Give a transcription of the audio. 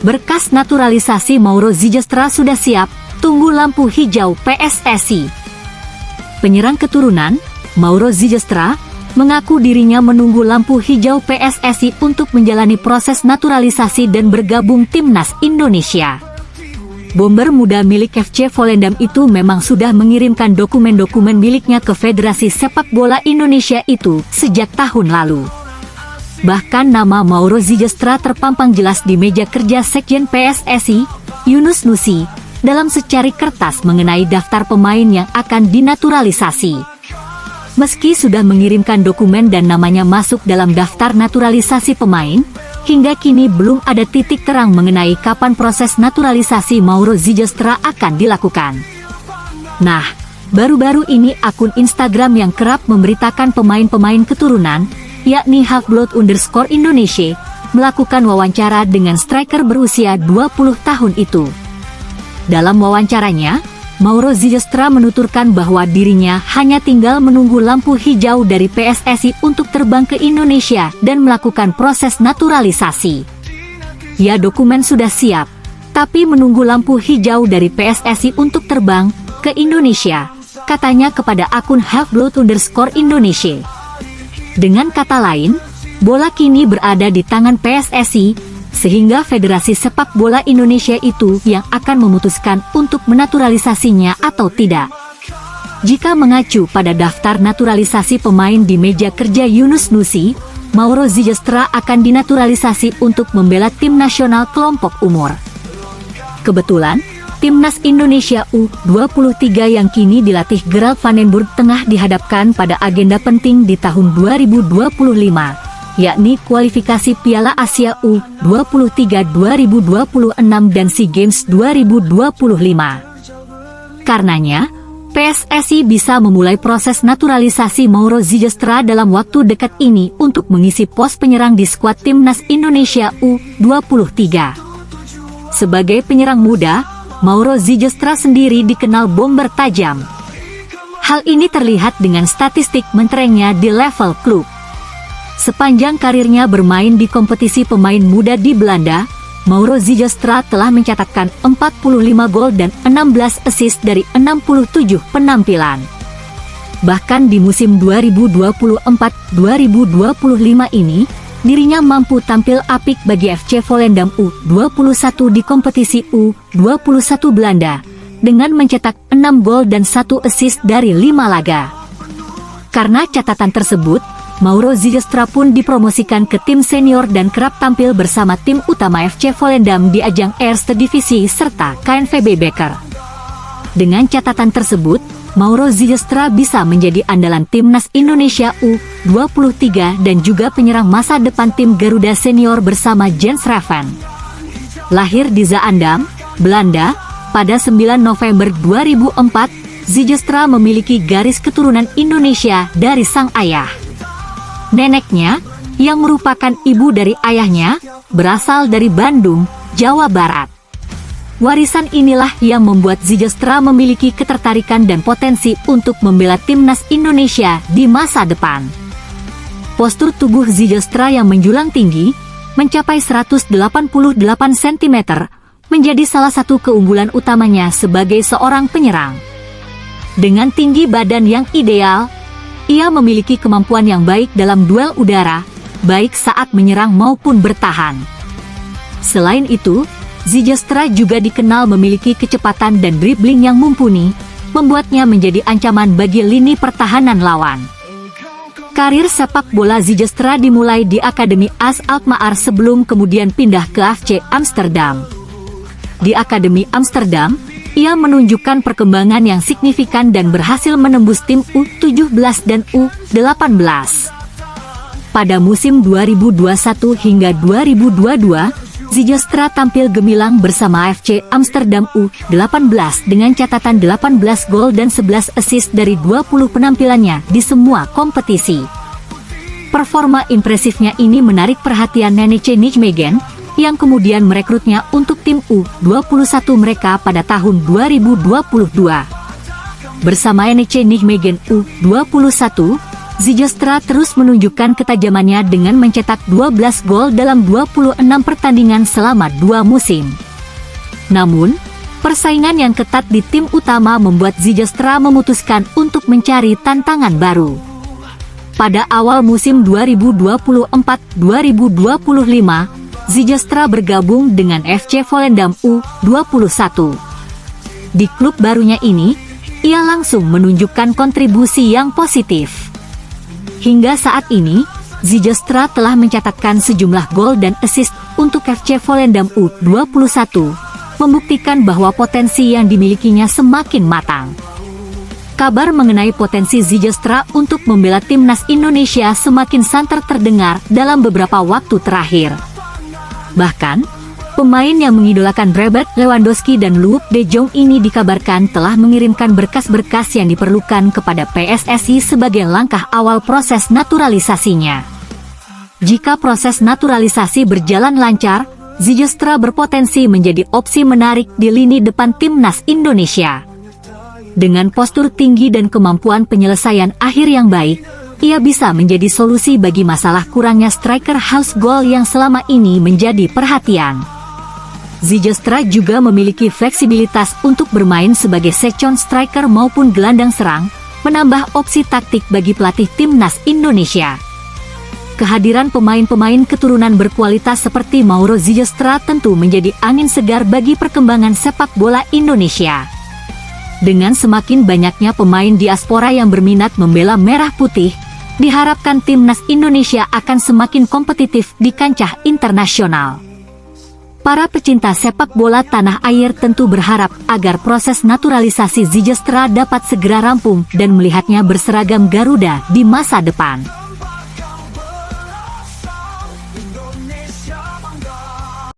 Berkas naturalisasi Mauro Zijastra sudah siap, tunggu lampu hijau PSSI. Penyerang keturunan, Mauro Zijastra, mengaku dirinya menunggu lampu hijau PSSI untuk menjalani proses naturalisasi dan bergabung timnas Indonesia. Bomber muda milik FC Volendam itu memang sudah mengirimkan dokumen-dokumen miliknya ke Federasi Sepak Bola Indonesia itu sejak tahun lalu. Bahkan nama Mauro Zijastra terpampang jelas di meja kerja Sekjen PSSI, Yunus Nusi, dalam secari kertas mengenai daftar pemain yang akan dinaturalisasi. Meski sudah mengirimkan dokumen dan namanya masuk dalam daftar naturalisasi pemain, hingga kini belum ada titik terang mengenai kapan proses naturalisasi Mauro Zijastra akan dilakukan. Nah, baru-baru ini akun Instagram yang kerap memberitakan pemain-pemain keturunan, yakni Halfblood_Indonesia, melakukan wawancara dengan striker berusia 20 tahun itu. Dalam wawancaranya, Mauro Zijastra menuturkan bahwa dirinya hanya tinggal menunggu lampu hijau dari PSSI untuk terbang ke Indonesia dan melakukan proses naturalisasi. Ya, dokumen sudah siap, tapi menunggu lampu hijau dari PSSI untuk terbang ke Indonesia, katanya kepada akun Halfblood_Indonesia. Dengan kata lain, bola kini berada di tangan PSSI, sehingga Federasi Sepak Bola Indonesia itu yang akan memutuskan untuk menaturalisasinya atau tidak. Jika mengacu pada daftar naturalisasi pemain di meja kerja Yunus Nusi, Mauro Zijastra akan dinaturalisasi untuk membela tim nasional kelompok umur. Kebetulan, Timnas Indonesia U23 yang kini dilatih Gerald Vandenburg tengah dihadapkan pada agenda penting di tahun 2025, yakni kualifikasi Piala Asia U23 2026 dan SEA Games 2025. Karenanya, PSSI bisa memulai proses naturalisasi Mauro Zijastra dalam waktu dekat ini untuk mengisi pos penyerang di skuad Timnas Indonesia U23. Sebagai penyerang muda, Mauro Zijastra sendiri dikenal bomber tajam. Hal ini terlihat dengan statistik menterengnya di level klub. Sepanjang karirnya bermain di kompetisi pemain muda di Belanda, Mauro Zijastra telah mencatatkan 45 gol dan 16 assist dari 67 penampilan. Bahkan di musim 2024-2025 ini, dirinya mampu tampil apik bagi FC Volendam U21 di kompetisi U21 Belanda, dengan mencetak 6 gol dan 1 assist dari 5 laga. Karena catatan tersebut, Mauro Zijastra pun dipromosikan ke tim senior dan kerap tampil bersama tim utama FC Volendam di ajang Eerste Divisie serta KNVB Beker. Dengan catatan tersebut, Mauro Zijastra bisa menjadi andalan Timnas Indonesia U23 dan juga penyerang masa depan tim Garuda Senior bersama Jens Raven. Lahir di Zaandam, Belanda, pada 9 November 2004, Zijastra memiliki garis keturunan Indonesia dari sang ayah. Neneknya, yang merupakan ibu dari ayahnya, berasal dari Bandung, Jawa Barat. Warisan inilah yang membuat Zijastra memiliki ketertarikan dan potensi untuk membela timnas Indonesia di masa depan. Postur tubuh Zijastra yang menjulang tinggi, mencapai 188 cm, menjadi salah satu keunggulan utamanya sebagai seorang penyerang. Dengan tinggi badan yang ideal, ia memiliki kemampuan yang baik dalam duel udara, baik saat menyerang maupun bertahan. Selain itu, Zijastra juga dikenal memiliki kecepatan dan dribbling yang mumpuni, membuatnya menjadi ancaman bagi lini pertahanan lawan. Karir sepak bola Zijastra dimulai di Akademi AS Alkmaar sebelum kemudian pindah ke FC Amsterdam. Di Akademi Amsterdam, ia menunjukkan perkembangan yang signifikan dan berhasil menembus tim U17 dan U18. Pada musim 2021 hingga 2022, Zijastra tampil gemilang bersama FC Amsterdam U18 dengan catatan 18 gol dan 11 assist dari 20 penampilannya di semua kompetisi. Performa impresifnya ini menarik perhatian NEC Nijmegen, yang kemudian merekrutnya untuk tim U21 mereka pada tahun 2022. Bersama NEC Nijmegen U21, Zijastra terus menunjukkan ketajamannya dengan mencetak 12 gol dalam 26 pertandingan selama 2 musim. Namun, persaingan yang ketat di tim utama membuat Zijastra memutuskan untuk mencari tantangan baru. Pada awal musim 2024-2025, Zijastra bergabung dengan FC Volendam U21. Di klub barunya ini, ia langsung menunjukkan kontribusi yang positif. Hingga saat ini, Zijastra telah mencatatkan sejumlah gol dan assist untuk FC Volendam U21, membuktikan bahwa potensi yang dimilikinya semakin matang. Kabar mengenai potensi Zijastra untuk membela timnas Indonesia semakin santer terdengar dalam beberapa waktu terakhir. Bahkan, pemain yang mengidolakan Robert Lewandowski dan Luuk de Jong ini dikabarkan telah mengirimkan berkas-berkas yang diperlukan kepada PSSI sebagai langkah awal proses naturalisasinya. Jika proses naturalisasi berjalan lancar, Zijastra berpotensi menjadi opsi menarik di lini depan timnas Indonesia. Dengan postur tinggi dan kemampuan penyelesaian akhir yang baik, ia bisa menjadi solusi bagi masalah kurangnya striker house goal yang selama ini menjadi perhatian. Zijastra juga memiliki fleksibilitas untuk bermain sebagai second striker maupun gelandang serang, menambah opsi taktik bagi pelatih timnas Indonesia. Kehadiran pemain-pemain keturunan berkualitas seperti Mauro Zijastra tentu menjadi angin segar bagi perkembangan sepak bola Indonesia. Dengan semakin banyaknya pemain diaspora yang berminat membela merah putih, diharapkan timnas Indonesia akan semakin kompetitif di kancah internasional. Para pecinta sepak bola tanah air tentu berharap agar proses naturalisasi Zijastra dapat segera rampung dan melihatnya berseragam Garuda di masa depan.